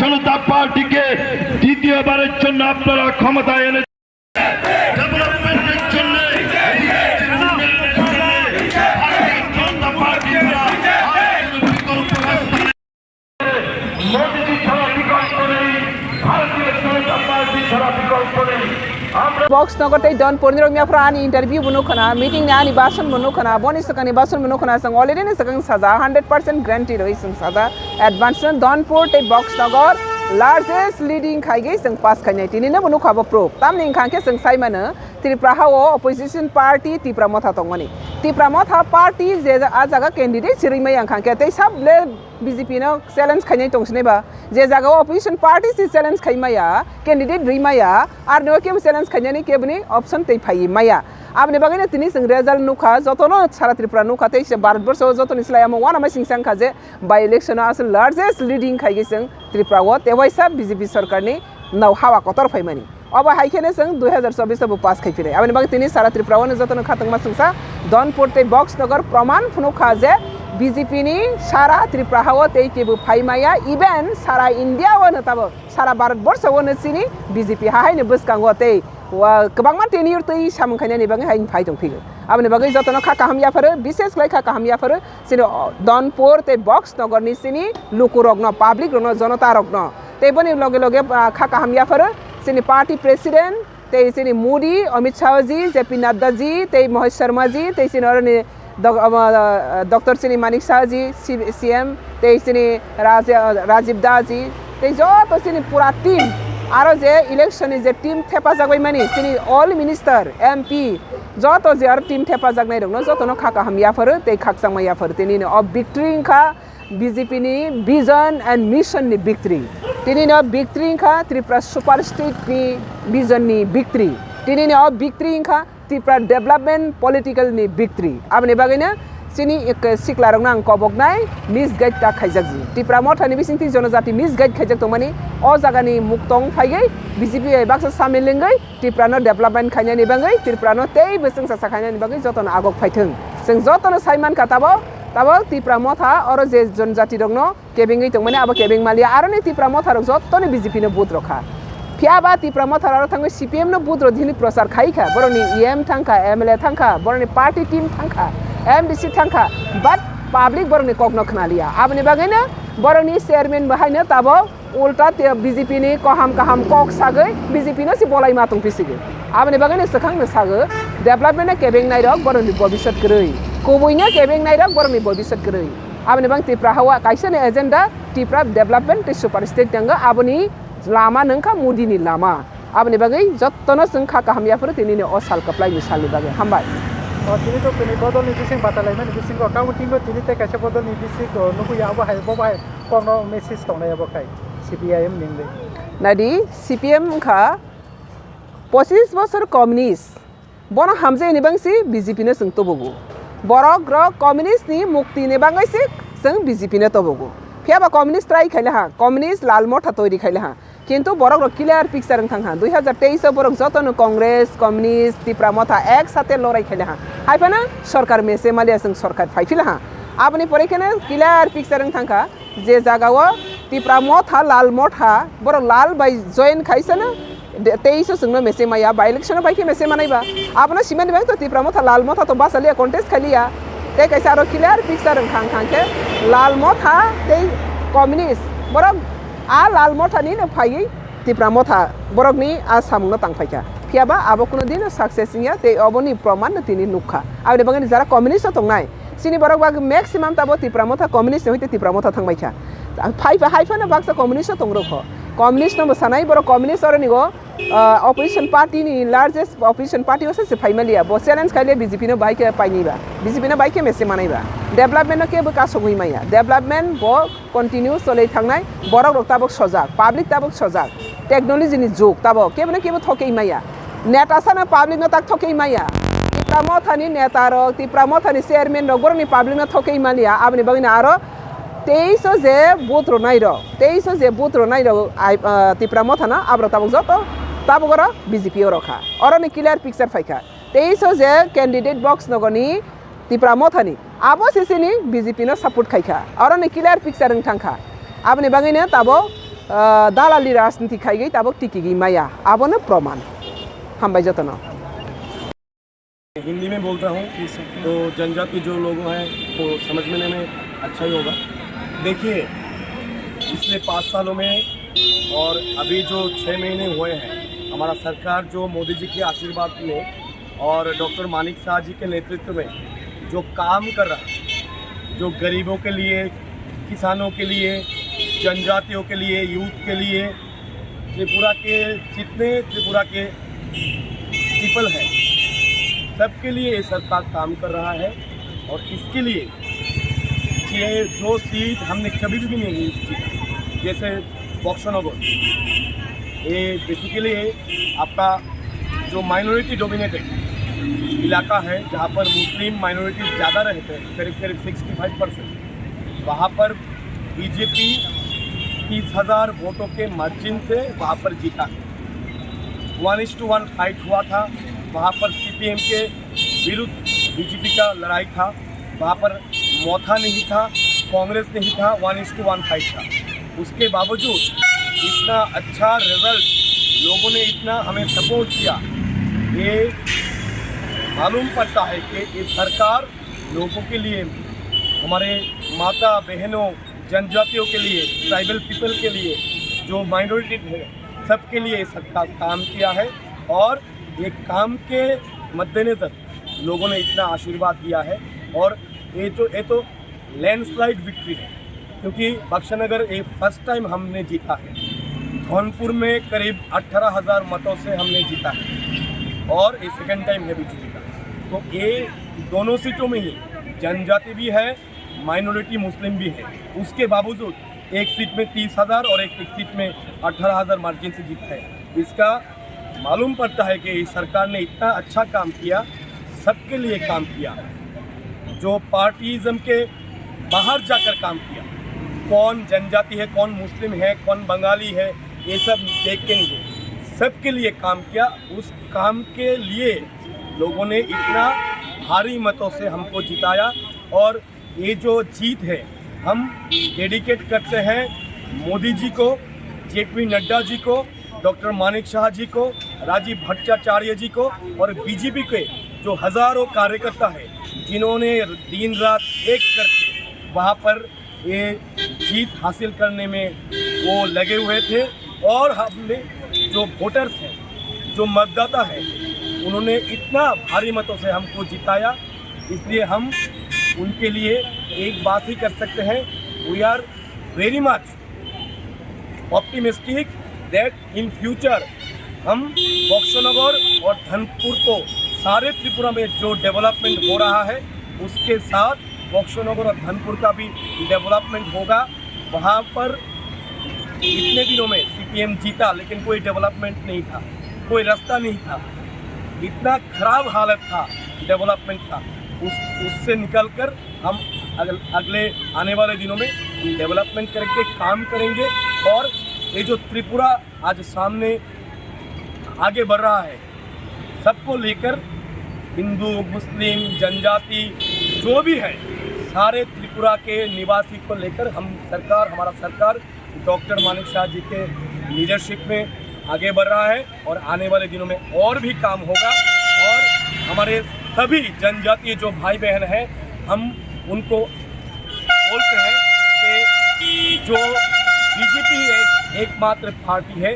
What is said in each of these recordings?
জনতা পার্টিকে দ্বিতীয়বারের জন্য আপনারা ক্ষমতায় এনে ডেভেলপমেন্টের জন্য মোদীজি ছাড়া বিকল্প নেই, ভারতীয় জনতা পার্টি ছাড়া বিকল্প নেই। Box nogotei don ponirong mia frani interview bunu khana meeting ne ani basan bunu khana boni sakani basan bunu khana sang already ne sakang saza 100% guarantee roi sang saza advance don port ei box nogor largest leading khaige sang pass khainai tini ne bunu khaba pro tamni khangke sang sai mana Tripura ha opposition party Tripura motha tongmani Tripura motha party je ajaga candidate sirimai ang khangke tei sable BJP no challenge khainai tongsne ba je jaga opposition party si challenge khaimaya candidate rimaya ar no kem challenge khainani kebni option tei phai maya abni bagine tini sang result nukha jotono sara Tripura nukha tei Bharat borsho jotoni slayamo wana mai singsang khaje by election as largest leading khaige sang Tripura wo tewaisa BJP sarkar ni nau hawa kotor phaimani अब हाइखेने संग 2024 अब पास खाइफिरे अब बाकी तिनी सारा Tripura one जतन खातंग मा संसा दन पोर्टे box नगर प्रमाण फुनु खाजे बीजेपी नि सारा त्रिपुरा हाव तै केबु फाइमाया इवेन सारा इंडिया वन तब सारा भारत वर्ष वन सिनी बीजेपी हाइने बसकांगो तै गोबांमा टेनियर तै सामखायने नि बागै हाइन फाइ दंफिगो अब बागै जतन खाका हामियाफोर विशेष लै खाका हामियाफोर सिनो दन पोर्टे बॉक्स नगर नि सिनी लोको रग्न पब्लिक रग्न जनता रग्न तै पनि लगे लगे खाका हामियाफोर सिनी पार्टी प्रेसिडेंट ते सिनी मोदी अमित शाह जी जेपी नड्डा जी ते महेश शर्मा जी ते सिनी अरने डॉक्टर सिनी मानिक शाह जी सीएम ते सिनी राजीव दास जी ते जो तो सिनी पूरा टीम आरो जे इलेक्शन जे टीम थेपा जागै मानि सिनी ऑल मिनिस्टर एमपी जो तो जे आरो टीम थेपा जागनाय दङ जो तो न खाका हामियाफोर ते खाकसांमायाफोर तेनि अब विक्ट्री खा बीजेपी नि विजन एंड मिशन नि विक्ट्री तिनी न विक्ट्री खा त्रिपुरा सुपर स्टेट नि विजन नि विक्ट्री तिनी न अब विक्ट्री खा त्रिपुरा डेभलपमेंट पॉलिटिकल नि विक्ट्री आबने बागैना सिनी एक सिक्ला रंग नां कबकनाय मिस गाइड ता खाइजाकजी त्रिपुरा मथानि बिसिंति जनजाति मिस गाइड खाइजाक तमानि अ जागानि मुक्तंग फाइगै बीजेपी बाक्सा सामिलंगै त्रिपुरा न डेभलपमेंट खाइनानि बागै त्रिपुरा न तै बेसं सासा खाइनानि बागै जतन आगक फाइथों जों जतन साइमान काताबो तब त्रिपुरा मथा और जे जनजाति दंनो केबिंगै तंग माने अब केबिंग मालिया आरो ने त्रिपुरा मथा रंग जतने बीजेपी ने बुथ रखा फियाबा त्रिपुरा मथा आरो थांगै सीपीएम ने बुथ रधिनि प्रचार खाइखा बरनि ईएम थांखा एमएलए थांखा बरनि पार्टी टीम थांखा एमडीसी थांखा बाट पब्लिक बरनि कखनो खनालिया आबनि बागैनो बरनि चेयरमैन बहायनो तब उल्टा बीजेपी नि कहम कहम कक सागै बीजेपी ने सि बलाय मातुं फिसिगो आबनि बागैनो सखांनो सागो डेभलपमेंट केबिंग नाइरक बरनि भविष्यत गरै कोबैनो केबिंग नाइरक बरनि भविष्यत गरै आबनि बां त्रिपुरा हावा काइसने agenda Tripura development super state दंगा आबनि लामा नंखा मोदीनि लामा आबनि बागै जत्तनो जों खाका हामियाफोर तिनिनो असाल कप्लाय मिसालनि बागै हामबाय तिनी तो तिनी बदल नि बिसिं बातालाय माने बिसिं काउंटिंग को तिनी ते कासे बदल नि बिसिं को नुकु याबो हाय बो बाय कोनो मेसेज तंनाय बो खाय सीपीआईएम निंगले नादि सीपीएम खा 25 बोसोर कम्युनिस्ट बन हामजे नि बांसि बीजेपी ने जों तबगु बरक ग्र कम्युनिस्ट नि मुक्ति ने बांगैसि जों बीजेपी ने तबगु फियाबा कम्युनिस्ट ट्राई खाइले हा कम्युनिस्ट लालमोठा तैरि खाइले हा किंतु बरक क्लियर पिक्चर थांहा 2023 बरक जतन कांग्रेस कम्युनिस्ट त्रिपुरा मथा एक साथे लड़ाई खाइले हा हाइफाना सरकार मेसे मालिया जों सरकार फाइफिला हा आपनि परेखेने क्लियर पिक्चर थांखा जे जागाव त्रिपुरा मथा लाल मथा बर लाल बाय जॉइन खाइसना 23 जोंनो मेसे माया बाय इलेक्शन बायके मेसे मानायबा आपना सिमेन्ट बैंक तो त्रिपुरा मथा लाल मथा तो बासालिया कन्टेस्ट खालिया ते कैसा आरो क्लियर पिक्चर थांखांके लाल मथा ते कम्युनिस्ट बरक आ लाल मथानि न फायै त्रिपुरा मथा बरकनि आसामनो तांफायका फियाबा आबो कुनो दिन सक्सेस निया ते अबनि प्रमाण तिनि नुखा आबे बगनि जरा कम्युनिस्ट तंनाय सिनी बरक बाग मैक्सिमाम ताबो त्रिपुरा मथा कम्युनिस्ट होइते त्रिपुरा मथा थांबायखा हाइफानो बाक्सा कम्युनिस्ट दंरख कम्युनिस्ट नो सानाय बर कम्युनिस्ट और निगो अपोजिशन पार्टी नि लार्जेस्ट अपोजिशन पार्टी ओसे से फाइमलिया बो चैलेंज खाइले बीजेपी नो बाइके पाइनिबा बीजेपी नो बाइके मेसे मानाइबा डेभलपमेन्ट के बो कासो गइमाया डेभलपमेन्ट बो कन्टिन्यू चलै थांनाय बरक रक्ताबक सजाग पब्लिक ताबक सजाग टेक्नोलॉजी नि जुग ताबो केबो केबो थकेइमाया नेता साना पब्लिक नो ताक थकेइमाया त्रिपुरा मथानि नेता र त्रिपुरा मथानि चेयरमैन र गरनि पब्लिक नो थकेइमालिया आबनि बगिना आरो 23 जे बुथ रोनाय रो 23 जे बुथ रोनाय रो त्रिपुरा मथाना आब्र ताबक जतो ताबक रो बीजेपी रखा और नि क्लियर पिक्चर फाइखा 23 जे कैंडिडेट बॉक्स नगनी त्रिपुरा मथानि आबो सिसिनि बीजेपी नो सपोर्ट खाइखा और नि क्लियर पिक्चर रंग थांखा आबनि बगिना ताबो दालाली राजनीति खाइगै ताबक टिकिगि माया आबोनो प्रमाण हमबाय जतन हिंदी में बोलता हूँ तो जनजाति जो लोग हैं वो समझने में अच्छा ही होगा। देखिए पिछले 5 सालों में और अभी जो 6 महीने हुए हैं हमारा सरकार जो मोदी जी के आशीर्वाद में और डॉक्टर मानिक शाह जी के नेतृत्व में जो काम कर रहा है जो गरीबों के लिए किसानों के लिए जनजातियों के लिए यूथ के लिए त्रिपुरा के जितने त्रिपुरा के पीपल हैं सबके लिए ये सरकार काम कर रहा है और इसके लिए ये जो सीट हमने कभी भी नहीं जीता जैसे बॉक्सर नगर ये बेसिकली आपका जो माइनॉरिटी डोमिनेटेड इलाका है जहाँ पर मुस्लिम माइनॉरिटीज ज़्यादा रहते हैं करीब 65%। वहाँ पर बीजेपी 30,000 वोटों के मार्जिन से वहाँ पर जीता 1:1 फाइट हुआ था। वहाँ पर सीपीएम के विरुद्ध बीजेपी का लड़ाई था। वहाँ पर मोथा नहीं था कांग्रेस नहीं था 1:1 फाइट था। उसके बावजूद इतना अच्छा रिजल्ट लोगों ने इतना हमें सपोर्ट किया ये मालूम पड़ता है कि ये सरकार लोगों के लिए हमारे माता बहनों जनजातियों के लिए ट्राइबल पीपल के लिए जो माइनॉरिटी है सबके लिए सरकार काम किया है और ये काम के मद्देनज़र लोगों ने इतना आशीर्वाद दिया है और ये तो लैंडस्लाइड विक्ट्री है क्योंकि बक्सानगर ये फर्स्ट टाइम हमने जीता है। धौनपुर में करीब 18,000 मतों से हमने जीता है और ये सेकेंड टाइम है बीजेपी का। तो ये दोनों सीटों में ही जनजाति भी है माइनॉरिटी मुस्लिम भी है। उसके बावजूद एक सीट में 30,000 और एक सीट में 18,000 मार्जिन से जीता है। इसका मालूम पड़ता है कि सरकार ने इतना अच्छा काम किया सबके लिए काम किया जो पार्टीज़म के बाहर जाकर काम किया। कौन जनजाति है कौन मुस्लिम है कौन बंगाली है ये सब देख के नहीं सबके लिए काम किया। उस काम के लिए लोगों ने इतना भारी मतों से हमको जिताया और ये जो जीत है हम डेडिकेट करते हैं मोदी जी को JP नड्डा जी को डॉक्टर मानिक शाह जी को राजीव भट्टाचार्य जी को और बीजेपी के जो हज़ारों कार्यकर्ता है जिन्होंने दिन रात एक करके वहाँ पर ये जीत हासिल करने में वो लगे हुए थे और हमने जो वोटर्स हैं जो मतदाता है उन्होंने इतना भारी मतों से हमको जिताया। इसलिए हम उनके लिए एक बात ही कर सकते हैं we are very much optimistic that in future हम बक्सानगर और धनपुर को सारे त्रिपुरा में जो डेवलपमेंट हो रहा है उसके साथ बक्सानगर और धनपुर का भी डेवलपमेंट होगा। वहाँ पर इतने दिनों में CPM जीता लेकिन कोई डेवलपमेंट नहीं था कोई रास्ता नहीं था इतना खराब हालत था डेवलपमेंट का। उससे निकलकर हम अगले आने वाले दिनों में डेवलपमेंट करके काम करेंगे और ये जो त्रिपुरा आज सामने आगे बढ़ रहा है सबको लेकर हिंदू मुस्लिम जनजाति जो भी है सारे त्रिपुरा के निवासी को लेकर हमारा सरकार डॉक्टर मानिक शाह जी के लीडरशिप में आगे बढ़ रहा है और आने वाले दिनों में और भी काम होगा। और हमारे सभी जनजातीय जो भाई बहन हैं हम उनको बोलते हैं कि जो बीजेपी एकमात्र पार्टी है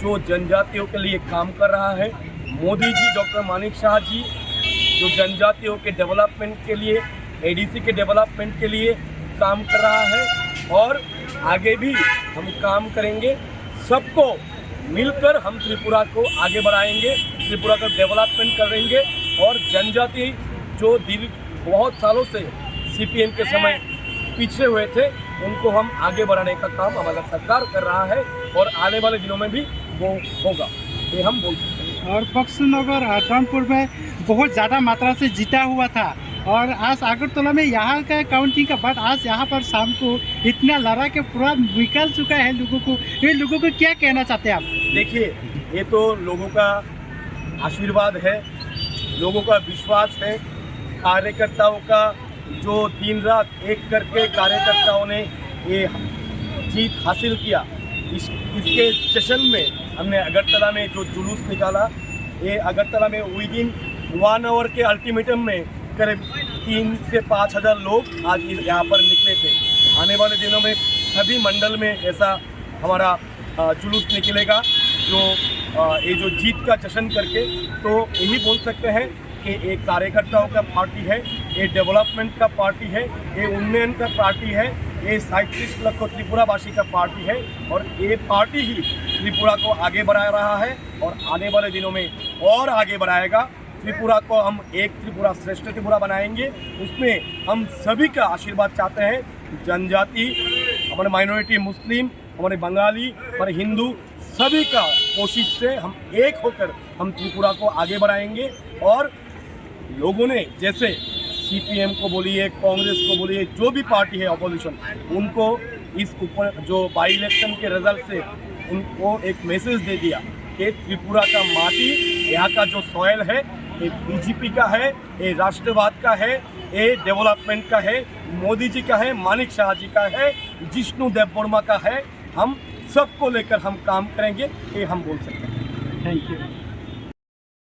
जो जनजातियों के लिए काम कर रहा है। मोदी जी डॉक्टर मानिक शाह जी जो जनजातियों के डेवलपमेंट के लिए एडीसी के डेवलपमेंट के लिए काम कर रहा है और आगे भी हम काम करेंगे। सबको मिलकर हम त्रिपुरा को आगे बढ़ाएंगे, त्रिपुरा का डेवलपमेंट करेंगे और जनजाति जो बहुत सालों से सीपीएम के समय पीछे हुए थे उनको हम आगे बढ़ाने का काम हमारा सरकार कर रहा है और आने वाले दिनों में भी वो होगा, ये हम बोल सकते हैं। और बक्सनगर जौनपुर में बहुत ज़्यादा मात्रा से जीता हुआ था और आज अगरतला में यहाँ का काउंटिंग का बाद आज यहाँ पर शाम को इतना लड़ा के पूरा निकल चुका है लोगों को। ये लोगों को क्या कहना चाहते हैं आप? देखिए, ये तो लोगों का आशीर्वाद है, लोगों का विश्वास है, कार्यकर्ताओं का जो दिन रात एक करके कार्यकर्ताओं ने ये जीत हासिल किया। इसके जश्न में हमने अगरतला में जो जुलूस निकाला, ये अगरतला में विदिन 1 आवर के अल्टीमेटम में करीब 3 से 5 हज़ार लोग आज यहाँ पर निकले थे। आने वाले दिनों में सभी मंडल में ऐसा हमारा जुलूस निकलेगा ये जो जीत का जश्न करके। तो यही बोल सकते हैं कि एक कार्यकर्ताओं का पार्टी है, ये डेवलपमेंट का पार्टी है, ये उन्नयन का पार्टी है, ये 37 लाख त्रिपुरावासी का पार्टी है और ये पार्टी ही त्रिपुरा को आगे बढ़ा रहा है और आने वाले दिनों में और आगे बढ़ाएगा। त्रिपुरा को हम एक त्रिपुरा श्रेष्ठ त्रिपुरा बनाएंगे, उसमें हम सभी का आशीर्वाद चाहते हैं। जनजाति, हमारे माइनॉरिटी मुस्लिम, हमारे बंगाली, हमारे हिंदू, सभी का कोशिश से हम एक होकर हम त्रिपुरा को आगे बढ़ाएंगे। और लोगों ने जैसे सीपीएम को बोलिए, कांग्रेस को बोलिए, जो भी पार्टी है अपोजिशन, उनको इस ऊपर जो बाई इलेक्शन के रिजल्ट से उनको एक मैसेज दे दिया कि त्रिपुरा का माटी, यहाँ का जो सॉयल है, ये बीजेपी का है, ये राष्ट्रवाद का है, ये डेवलपमेंट का है, मोदी जी का है, मानिक शाह जी का है, जिष्णु देववर्मा का है। हम सबको लेकर हम काम करेंगे, ये हम बोल सकते हैं। Thank you.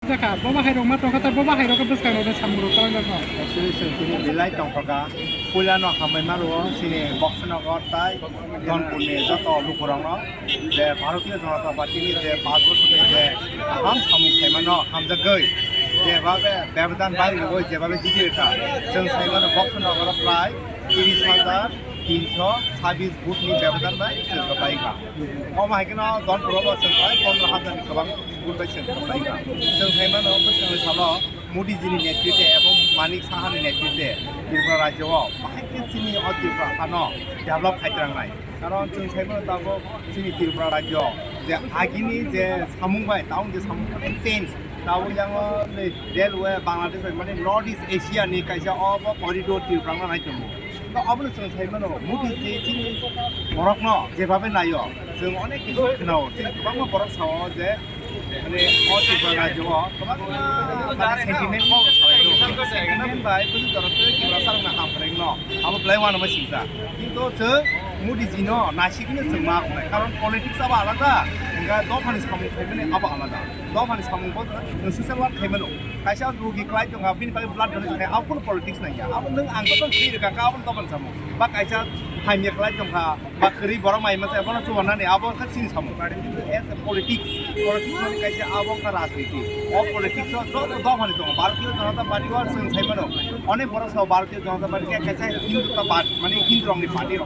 देखा बाबा हैरो मा तोखा बाबा हैरो का बस कानो सामरो कांगो एक्चुअली सेंचुरी बिलाइ टंका पुलानो हामाइमारो सिने बक्सनगर ताई धनपुरनि जत लुकुरंग जे भारतीय जनता पार्टी नि जे 5 बोसोरनि जे आहाम सामुं साइमानो हामजागै जेबाबे बेबदान बारिगो जेबाबे जितिरता जों साइमानो बक्सनगर प्राय 30,326 बुथनि बेबदान बाय जों बायगा अमाहायगोना धनपुराव जों प्राय 15,000 नि गोबां बुथ बाय जों बायगा जों साइमानो बोसोरनि सालो मोदी जी नेतृत्वे एवं मानिक साहानि नेतृत्वे त्रिपुरा राज्योआव बाहायसिनि त्रिपुरा हानो डेभलप खालामनाय कारण जों साइमानो दाबो जोंनि त्रिपुरा राज्योआव जे आगिनि जे सामुंबाय टाउन जे सामुं चेंज दाबो जोङो नै रेलवे बांलादेश माने नॉर्थ ईस्ट एशिया नि कायसा अब करिडोर त्रिपुरा नाय दङ। दा अब जों साइमानो मोदी जी जोंनि बरफनो जेबाबे नायो जों अनेक किछु खोनायो जों गोबां बरफ सावो जे माने त्रिपुरा राज्योआव गोबां सेन्टिमेन्ट मावो सावो सेन्टिमेन्ट बाय पुलिस दरते किबा सारना हामफ्रेंनो अब ब्लाइवानो मसिसा किन्तु जों मोदी जी नो नासिकनो जों मा बुंनाय कारण पलिटिक्स अब आलादा इंगा दफानि सामुं थाइबेने अब आलादा दफानि सामुंखौ सोशल वर्क थाइबेनो कायसा रुगि क्लाइ दङ बिनि बागै ब्लाड डोनेसन थाय अब पलिटिक्स नाया अब नों आंखौ फ्रि का अब दफानि सामुं बा कायसा हाइमे क्लाइ दङहा बा खरि बर माइमासे अब सुवनानै अब खासिनि सामुं एज पलिटिक्स माने कायसा अब का राजनीति अब पलिटिक्स दफानि दङ भारतीय जनता पार्टी और जों थाइबेनो अनेक बर साव भारतीय जनता पार्टी कायसा हिन्दू का बात माने हिन्दू रंगनि पार्टी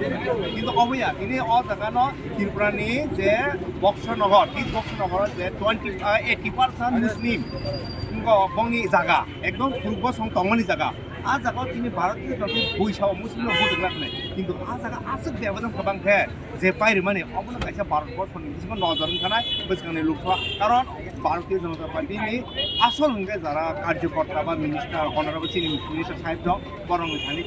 কিন্তু অবয়া ইনি অ জাগানো ত্রিপুরানি যে বক্সনগর এই বক্সনগর যে 80% মুসলিম গংনি জায়গা একদম পূর্ব সং তংমানি জায়গা आ जगह তিনি भारतीय जनता বৈশাও মুসলিম ভোট লাগনে কিন্তু आ जगह आसक देबजों गोबां फे जे पाइर माने अबनो कायसा भारतबर्षनि बिसिम नजर खानाय बोसगांनि लुखवा कारण भारतीय जनता पार्टीनि आसल हंगे जारा कार्यकर्ता बा मिनिस्टार अनारेबल चिफ मिनिस्टार साहेब दं बरं थानि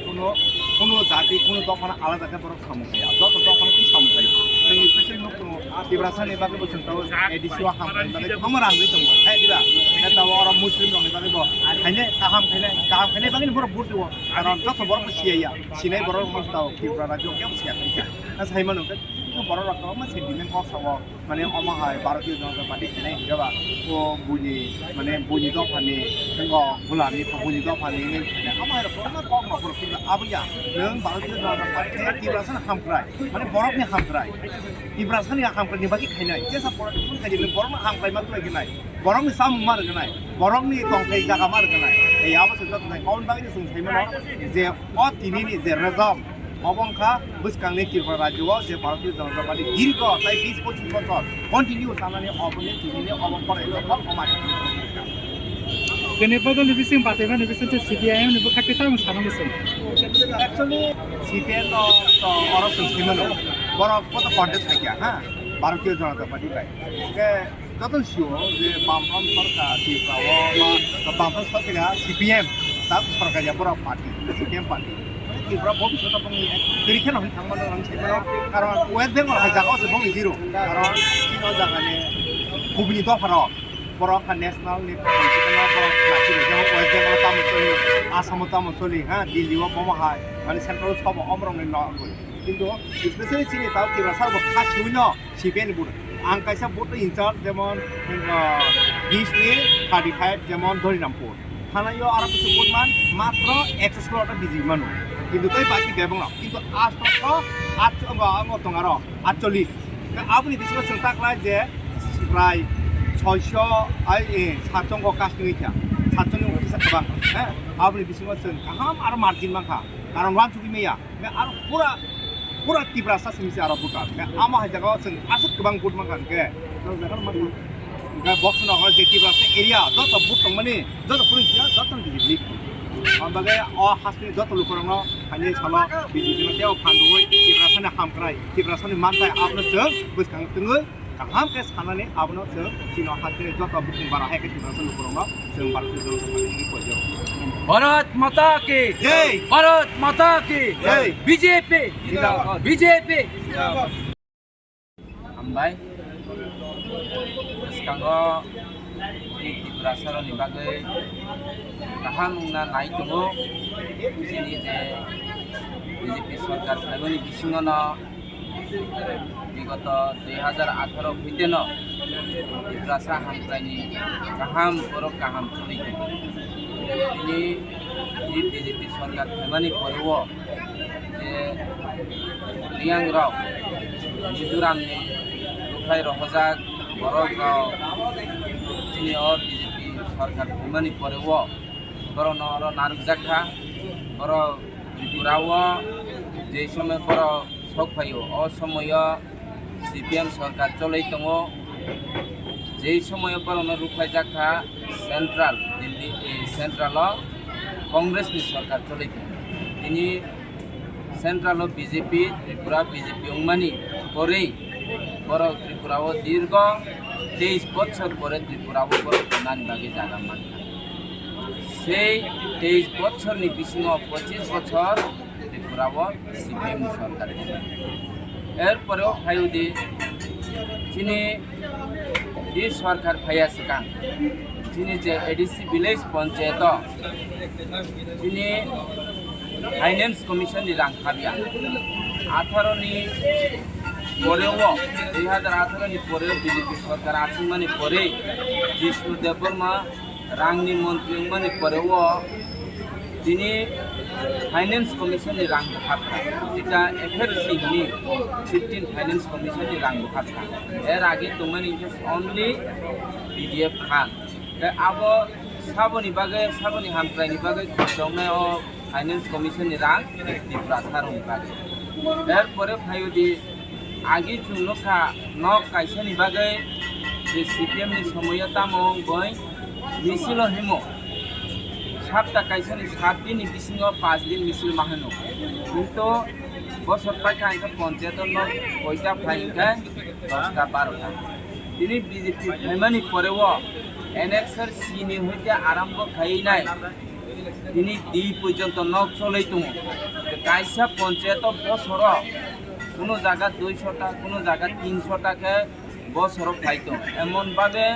কোনো জাতি কোনো দফানা আলাদা করে বরং সামুখায়া যত দফানা কি সামুখায় जोंनि स्पेशल नुक दङ दिब्रासानि बागै बोसोनफ्राव एडिसिवा हामखायनि बागै हमर आंगै दङ हाय दिबा एटा वर मुस्लिम दंनि बागै बो खायने गाहाम खायनाय बागै बर बुट दङ कारण जत बर सियाया सिनाय बर मस्ताव दिब्रा राज्यो केम सियाखै ना साइमन नंगै बर रखौ मा सेन्टिमेन्ट बक्साव माने अमाहाय भारतीय जनता पार्टी खायनाय हिगाबा ओ बुनि माने बुनि दफानि जों गुलामी बुनि दफानि अमाहाय रखौ मा कम नखर किन आबैया नों भारतीय जनता पार्टी दिब्रासन हामख्राय माने बरफनि हामख्राय दिब्रासानि हामख्रायनि बागै खायनाय जेसा पलिटिक्स खायनो बरफनि हामख्राय मा खायनाय बरफनि साम मार गनाय बरफनि दंथै जागा मार गनाय এই আবশ্যক যত কাউন্ট বাকি जों साइमानो जे अ दिनैनि जे रेजाल्ट अबंखा बुसखांनि त्रिपुरा राज्योआव जे भारतीय जनता पार्टी दीर्घ 20-25 বছর कन्टिन्यू सामनानि अबनि दिनैनि अबंखा रेजाल्ट कमाय Kene bodo ni bising partai mana bising tu CPIM ni bukan kita mesti sama bising. Actually CPIM तो orang जों साइमानो बड़ा कत कन्टेस्ट थाकिया हा भारतीय जनता पार्टी बाय के যতন শিও যে বামফ্রন্ট সরকার ত্রিপুরাও বা বামফ্রন্ট সরকারা CPM তার সরকারিয়া বড় পার্টি CPM পার্টি ত্রিপুরা ভবিষ্যৎ এবং পরীক্ষা নয় থাকমানো আমি সাইমানো কারণ ওয়েস্ট বেঙ্গল হাজারও যে বং জিরো কারণ তিন জায়গানে গুবনি দফারও বড় ন্যাশনাল নি কনস্টিটিউশনাল বড় নাচিরে যেমন ওয়েস্ট বেঙ্গল তামসলি আসাম তামসলি হ্যাঁ দিল্লিও বমহাই মানে সেন্ট্রাল সব অমরংনি নয় কিন্তু স্পেশালি চিনি তাও ত্রিপুরা সর্ব খাসিউন CPM বুড়ো आं कैसा बोट इंचार्ज जेमन 20 नि 35 जेमन धरिनामपुर थानायो आरो কিছু बोटमान मात्र 116 टा बिजि मानु किन्तु तै बाकी बेबंग किन्तु आस्टो 8 आंगो दंगारो 48 आबनि बिसिङाव जों ताकलाय जे प्राय 600 आइ 700 को कास्टिंग इथा 700 नि किसा गोबां हे आबनि बिसिङाव जों गाहाम आरो मार्जिन मांखा कारण वान सुबि मैया आरो पूरा त्रिपुरा सासिमसे आरो बुटा आमा हाजागाव जों आसुक गोबां बुट मांगान के जागार मांगा बक्स नगर जे त्रिपुरा एरिया जत बुट दंमानि जत पुलिसिया जत दिलि आमबागे अ हासनि जत लुकरनो हानि साला बिजिनो तेव फानदुय त्रिपुरा साने हामक्राय त्रिपुरा साने मानताय आपनो जों बुसखां जोङो गाहाम के सानानै आपनो जों चिनो हासनि जत बुट बारा हायके त्रिपुरा साने लुकरनो जों भारतीय जनता पार्टी पयजो भारत माता की जय भारत माता की जय बीजेपी जिंदाबाद बीजेपी जिंदाबाद हामबाय सिगाङाव त्रिपुरा सरनि बागै गाहाम ना नायदोंमो जोंनि जे बीजेपी सरकार थानायनि बिथिङावनो विगत 2018 फैदेनो त्रिपुरा हामक्रायनि गाहाम बर' गाहाम सोलिदों दिनै बीजेपी सरकार थानायनि परेव जे लियां राव मिजोरामनि लुखाय रहजाक बर' गाव दिनै बीजेपी सरकार थानायनि परेव बर' नर नारुजाखा बर' त्रिपुराव जे समय बर' सकफायो अ समय CPM सरकार चलै दङ जे समय बर' रुखाय जाखा सेंट्रल दिल्ली सेंट्रल कांग्रेसनि सरकार चलै दङ दिनै सेंट्रल बीजेपी त्रिपुरा बीजेपी अंगमानि परे बर' त्रिपुराव दीर्घ 23 বছর পরে त्रिपुराव बर' नानि बागै जागा मान সেই 23 বছরनि बिसिङाव 25 বছর त्रिपुराव CPM सरकार एरपरेও फायदि दिनै बे सरकार फाया सिगां दिनै जे ADC विलेज पंचायत दिनै फाइनेंस कमिशननि रां खाबिया 18 नि परेव 2018 नि परेव बीजेपी सरकार आथिंमानि परे जिष्णु देवबर्मा रांनि मंत्री मानि परेव दिनै फाइनेंस कमिशननि रां खाबा जेटा FRC नि 15 फाइनेंस कमिशननि रां खाबा एर आगे दंमानि ओनलि PDF खान अब साबनि बागै साबनि हामक्रायनि बागै खर्चावनाय फाइनेंस कमिशननि रां त्रिपुरा सारनि बागै एर परे फायदि आगे चुनलखा न कायसानि बागै जे CPM नि समय तामो गय मिसिल हिमो सातटा कायसानि 7 दिन बिसिङाव 5 दिन मिसिल माहानो किन्तु बसर पाइखा पंचायत न कयटा फाइखा 10टा 12टा दिनै बीजेपी फाइमानि परेव एनेक्सर सिनि हइते आरम्भ खाइनाय दिनै दि पर्यन्त न चलै दङ कायसा पंचायत बसर কোনো জায়গা 200টা কোনো জায়গা 300টাকে বছর ফাইতো এমন ভাবে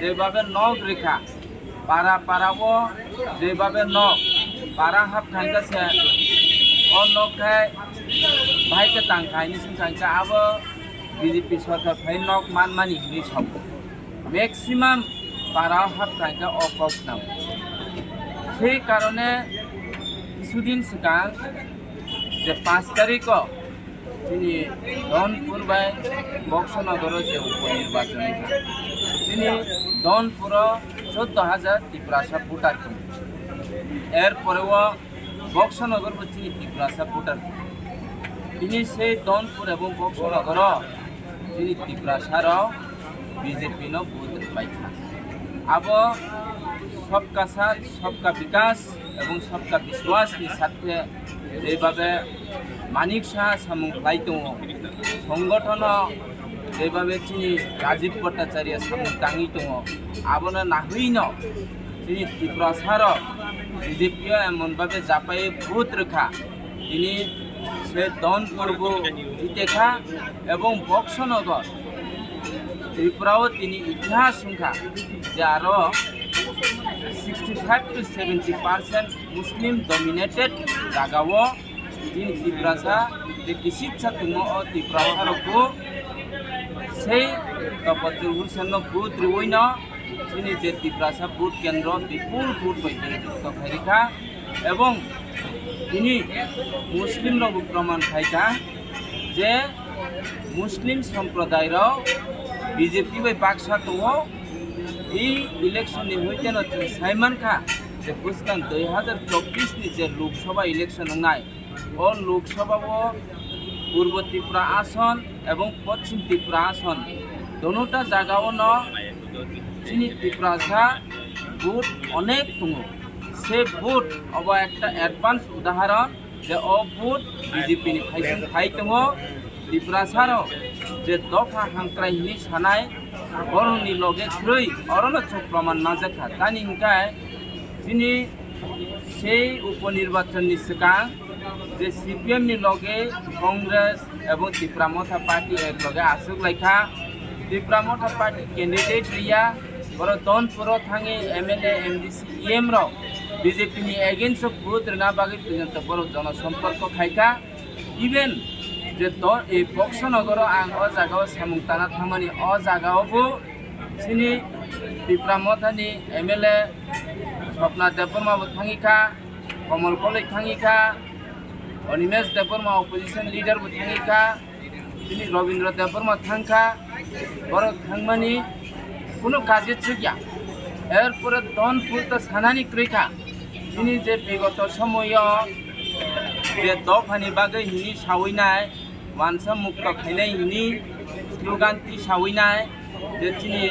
যেভাবে নগ রেখা পাড়া পাড়াবো যেভাবে নগ পাড়া হাফ থাইকাছে অনখায় ভাইকে তাংখাইনি সিংখাইকা আবো বিজেপি সরকার ফাই নগ মানমানি নি সব ম্যাক্সিমাম পাড়া হাফ থাইকা অফ নাম সেই কারণে কিছুদিন সিগাং যে 5 তারিখ তিনি ধনপুর বাই বক্সনগর যে উপনির্বাচন তিনি ধনপুর 14,000 त्रिपुरा भोटार এরপরেও বক্সনগর হচ্ছে ত্রিপুরাসা ভোটার তিনি সেই দনপুর এবং বক্সনগর তিনি ত্রিপুরাসার বিজেপি ভোট পাইছে আব सबका साथ सबका विकास এবং सबका विश्वासनि साथे এইভাবে মানিক সাহা সামুংख्लाय दङ संगठन এইভাবে তিনি राजीव भट्टाचार्य सामुंताङि दङ आबनो नाहैनो তিনি ত্রিপুরাসার বিজেপি এমনভাবে জাপায়ে ভূত রেখা তিনি সে দনপুরব জিতেখা এবং বক্সনগর ত্রিপুরাও তিনি ইতিহাস সংখ্যা যে আরও 65 to 70% Muslim dominated jagao din Tiprasa de kisitsa tumo o Tiprasa ko sei tapatul hursanno booth riwoina sini je Tiprasa booth kendro bipul booth hoite jukto khairika ebong তিনি মুসলিম রব প্রমাণ খাইকা যে মুসলিম সম্প্রদায়ের বিজেপি বাই বাক্সা তো এই ইলেকশন হইতে নতুন সাইমান খা যে বুঝকান 2024 নি যে লোকসভা ইলেকশন নাই ও লোকসভা পূর্ব ত্রিপুরা আসন এবং পশ্চিম ত্রিপুরা আসন দোনোটা জায়গাও ন চিনি ত্রিপুরাসা ভোট অনেক দङ সে ভোট অব একটা অ্যাডভান্স উদাহরণ যে ও ভোট বিজেপি নি ফাইসিং ফাই দङ ত্রিপুরাসার যে দফা হাংক্রাইনি সানায় বরণি লগে ख्रुइ অরণাচল প্রমাণ নাজাখা তানি হিংকায় যিনি সেই উপনির্বাচননি সিগাं যে সিপিএম নি লগে কংগ্রেস এবং ত্রিপুরা মথা পার্টি এক লগে আসুক লাইখা ত্রিপুরা মথা পার্টি ক্যান্ডিডেট রিয়া বড় Danpur Than MLA MDC EM র বিজেপি নি এগেইনস্ট ভোট রেনা বাগে পর্যন্ত বড় জনসম্পর্ক খাইকা ইভেন যে এই বক্সনগর আং অ জায়গাও সামুংতানা থামানি অ জায়গাওবো চিনি ত্রিপুরা মথানি এমএলএ স্বপ্না দেববর্মাবো থাঙিখা কমল কলেজ থাঙিখা অনিমেষ দেববর্মা অপোজিশন লিডারবো থাঙিখা চিনি রবীন্দ্র দেববর্মা থাংখা বড় থাংমানি কোনো কাজে চুকিয়া এরপরে দনপুর তো সানানি ক্রৈখা চিনি যে বিগত সময় যে দফানি বাগে হিনি সাউইনাय मानसा मुक्त खायनाय हिनी स्लोगान ती सावैनाय जे चिनि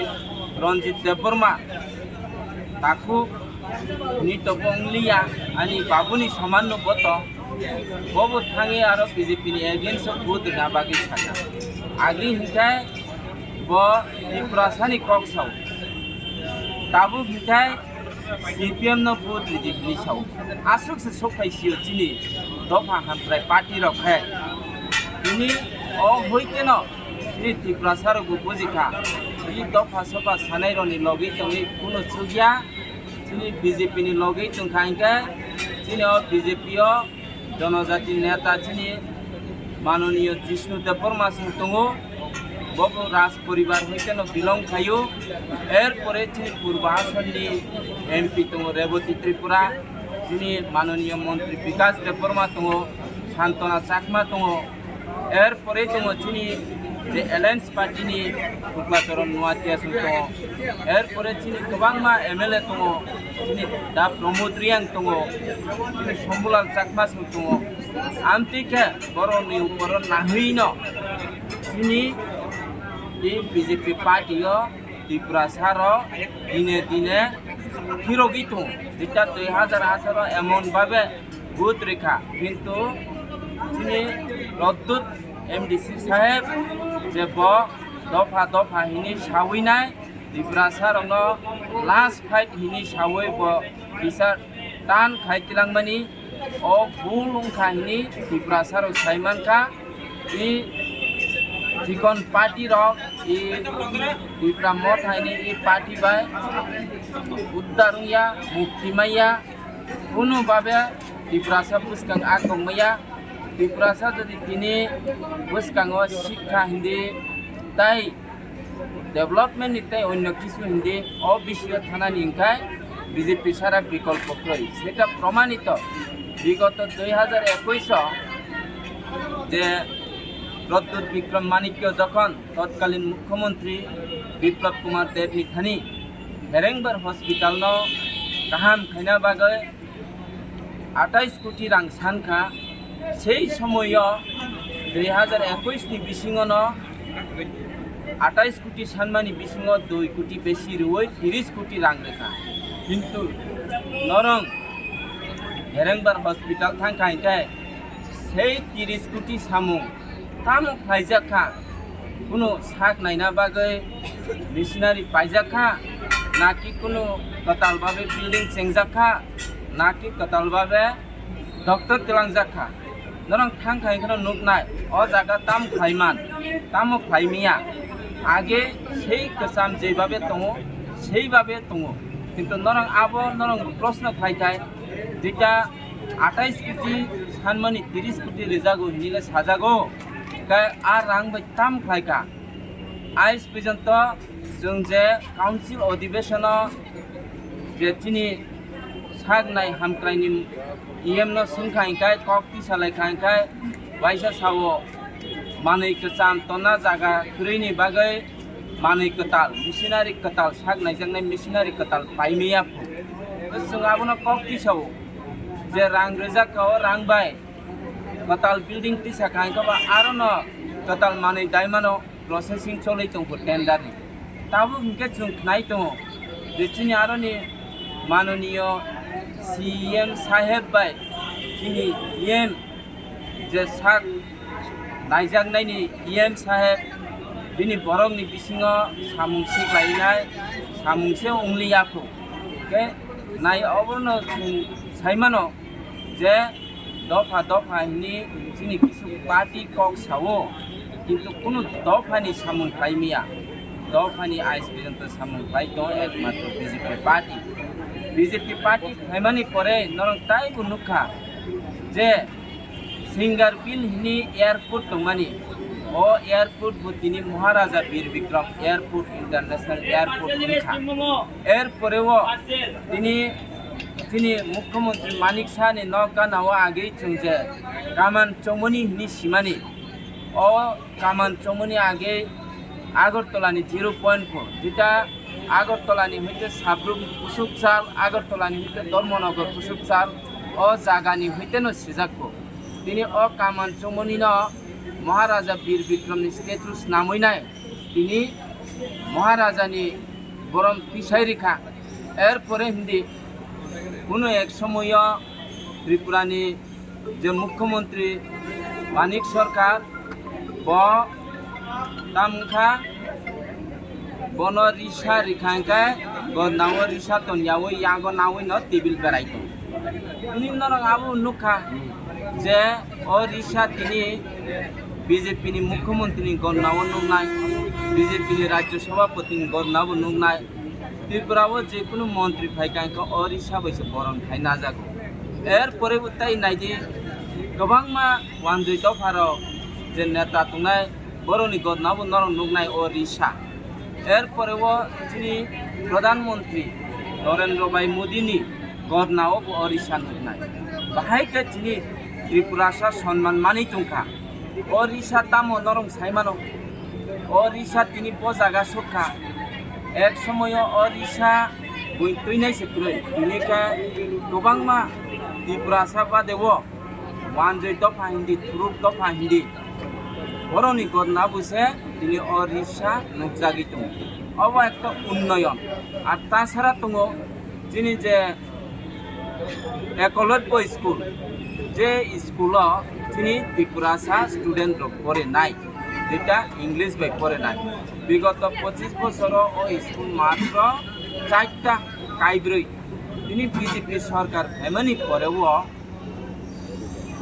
रंजित देबबर्मा ताखु नि तपंगलिया आनी बाबुनि समान बत बबो थाङे आरो बीजेपी नि एगेन्स्ट भोट ना बागे साना आगि हिंखाय ब त्रिपुरासानि कक्साव ताबु हिंखाय सीपीएम न भोट बीजेपी साव आसुक से सफाइसियो चिनि दफा हामफ्राय पार्टी रखाय তিনি অ হইতে ন তিনি ত্রিপুরাসার বুঝিখা ই দফা সফা সানাইরনি লগেই তঙে কোনো সুগিয়া তিনি বিজেপি নি লগেই তংখাইকে তিনি অ বিজেপি জনজাতি নেতা তিনি মাননীয় জিষ্ণু দেববর্মা সিং দङ ববো রাজ পরিবার হইতে ন বিলং খায়ো এরপরে তিনি পূর্ব আসননি এমপি দङ রেবতী ত্রিপুরা তিনি মাননীয় মন্ত্রী বিকাশ দেববর্মা দङ শান্তনা চাকমা দङ এরপরে দङ চিনি যে এলায়েন্স পার্টিনি শুক্লাচরণ नुवातिया दङ এরপরে চিনি गोबांमा एमएलए दङ चिनि दा प्रमोद रियां दङ चिनि शम्भुलाल चाकमा दङ आमतिके बर'नि उपर नाहैनो चिनि এই বিজেপি পার্টিও ত্রিপুরাসার দিনে দিনে হিরোগি দङ যেটা 2018 এমনভাবে ভোট রেখা কিন্তু তিনি রদ্দুত এমডিসি সাহেব যে ব দফা দফা হিনি সাউইনাय ত্রিপুরাসার লাস্ট ফাইট হিনি সাউই ব বিচার টান খাইতিলাংমানি ও ভুল উংখা হিনি ত্রিপুরাসার সাইমানখা ই जिकन पार्टी रक इ ত্রিপুরা মথাইনি ই पार्टी बाय उद्दारुया मुक्तिमाया কোনোভাবে ত্রিপুরাসা বুঝকাং আগংমায়া ত্রিপুরাসা যদি তিনি বুঝকাং শিক্ষা হিন্দি তাই ডেভেলপমেন্ট নিতে অন্য কিছু হিন্দি অবিশ্বাস থানা নিংখায় বিজেপি সারা বিকল্প ক্রয় সেটা প্রমাণিত বিগত 2021 যে রদ্দুত বিক্রম মানিক্য যখন তৎকালীন মুখ্যমন্ত্রী বিপ্লব কুমার দেব নিথানি হেরেংবার হসপিটাল গাহাम खायना बागै 28 কোটি রাং সানখা সেই সময় 2021 ni bisingono 28 কোটি সানমানি বিসিঙ্গ 2 কোটি বেশি রুই 30 কোটি রাং রেখা কিন্তু নরং হেরেংবার হসপিটাল থাকাইকাই সেই 30 কোটি সামুং তামো ফাইজাখা কোনো সাক নাইনা বাগৈ মিশনারি পাইজাখা নাকি কোনো কতালভাবে বিল্ডিং চেংজাখা নাকি কতালভাবে ডক্টর তেলাংজাখা নরং থাকাইখানো নুকনাই অ জায়গা তাম খাইমান তামো খাইমিয়া আগে সেই কসাম যেভাবে দङ সেইভাবে দङ কিন্তু নরং আবো নরং প্রশ্ন খাইকাই যেটা 28 কোটি সানমানি 30 কোটি রেজাগো নিলে সাজাগো কাই আর রাং বাই তাম খাইকা আইস পর্যন্ত जों जे काउन्सिल अधिवेशन जे चिनी सागनाय हामक्राइनि इएमनो सुनखाइखाय कक्ति सालायखाइखाय बाइसा सावो मानै कचाम तना जागा खुरैनि बागै मानै कताल मिशनारि कताल सागनाय जोंनाय मिशनारि कताल पाइमिया जों आबोनो कक्ति सावो जे रां रोजाखाव रां बाय कताल बिल्डिं तिसा खाइखाबा आरोनो कताल मानै दाइमानो प्रोसेसिंग चलै दंखो टेन्डारनि ताबो उनके जों नाय दङ बिथिनि आरोनि माननीय सीएम साहेब बाय जोंनि इएम जे साग नायजानायनि इएम साहेब बिनि बरंनि बिसिङाव सामुंसे लायनाय सामुंसे उंलियाखौ के नाय अबनो साइमानो जे दफा दफानि जोंनि किसु पार्टी कक सावो किन्तु कोनो दफानि सामुं खाइमिया दफानी आइस पर्यंत सामुंखाय दं एकमात्र बीजेपी पार्टी फैमानी परे नरं ताइबो नुखा जे सिंगार बिल हिनी एयरपोर्ट दंमानी ओ airport बुद्धिनी Maharaja Bir Vikram airport international airport नुखा एयरपोर्टो दिनी मुख्यमंत्री मानिक साहनि नौका नाव आगे चुंजे कामान चौमनी हिनी सीमानी ओ कामान चौमनी आगे আগরতলানি 0.4 যেটা আগরতলানি হইতে সাবরুম কুসুকচাল আগরতলানি হইতে ধর্মনগর কুসুকচাল ও জাগানি হইতে ন সিজাকো তিনি অ কামান চমনি ন মহারাজা বীর বিক্রমনি স্ট্যাচুস নামইনাই তিনি মহারাজানি বরম পিছাই রেখা এরপরে হিন্দি কোনো এক সময় ত্রিপুরানি যে মুখ্যমন্ত্রী মানিক সরকার ব तामखा बनो रिसा रिखांखाय गो नाव रिसा तो यावो यागो नावै न टेबिल बेराइतो उनि नरं आबो नुखा जे ओ रिसा तिनि बीजेपी नि मुख्यमंत्री गो नाव नुनाय बीजेपी नि राज्य सभापति गो नाव नुनाय त्रिपुरावो जे कुनु मंत्री फाइकांखो ओ रिसा बैसो बरन खाय नाजागो एर परे उताय नायदि गोबांमा वानजय दफाराव जे नेता तुंनाय बरनि गदनाबो नरं नुगनाय ओ रिसा एरपरे वो जोंनि प्रधानमंत्री नरेंद्र भाई मोदीनि गदनाव ओ रिसा नुगनाय बाहायके जोंनि त्रिपुरासा सन्मान मानि दंखा ओ रिसा तामो नरं साइमानो ओ रिसा तिनि बजागा सखा एक समय ओ रिसा बुइतुइनाय सेक्रै तिनिका गोबांमा त्रिपुरासा बादेवो वानजय दफा हिन्दी थुरुप दफा हिन्दी बरनि गदना बुसे दिनै अरिसा नुजागि दङ अब একটা উন্নয়ন আর তাছাড়া दङ যিনি যে একলব্য স্কুল যে স্কুলও যিনি ত্রিপুরাসা স্টুডেন্ট পড়ে নাই যেটা ইংলিশ বাই পড়ে নাই বিগত 25 বছর ও স্কুল মাত্র 4টা কাইব্রই তিনি বিজেপি সরকার এমনি পরেও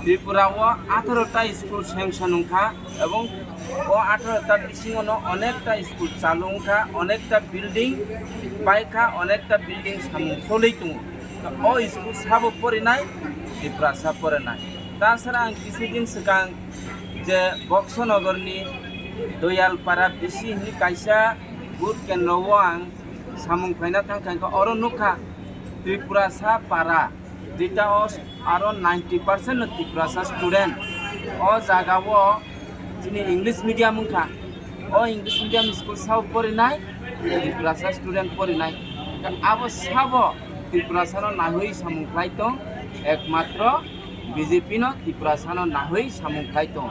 त्रिपुराव 18टा स्कूल सेंक्शन उनखा एवं ओ 18टा बिसिङावनो अनेकटा स्कूल चालू उनखा अनेकटा बिल्डिंग बाइखा अनेकटा बिल्डिंग सामु सलै दङ ओ स्कूल साबो फरायनाय त्रिपुरा सा फरायनाय ताछाड़ा आं किछुदिन सिगां जे बक्सनगरनि दयालपारा बिसि हिनि कायसा बुथ केन्द्रआव आं सामुं फायना थांखांखौ अर नुखा त्रिपुरा सा पारा जेटा आरो 90% त्रिपुरासा स्टूडेंट ओ जागावो जोंनि इंग्लिश मीडियम उनखा ओ इंग्लिश मीडियम स्कूल साव फरायनाय त्रिपुरासा स्टूडेंट फरायनाय आबो साबो त्रिपुरासानो नाहै सामुंफ्लाय दं একমাত্র বিজেপি ন ত্রিপুরা সানো নাহই সামুখাই দं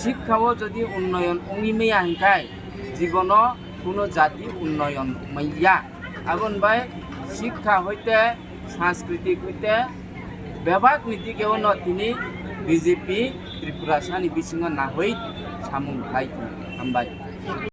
শিক্ষাও যদি উন্নয়ন অঙ্গিমেয়া হিংখাই জীবন কোনো জাতি উন্নয়ন মাইয়া আগুন বাই শিক্ষা হইতে সাংস্কৃতিক হইতে ব্যবহার নীতি কেউ ন তিনি বিজেপি ত্রিপুরা সানি বিসিং নাহই সামুখাই দं হামবাই।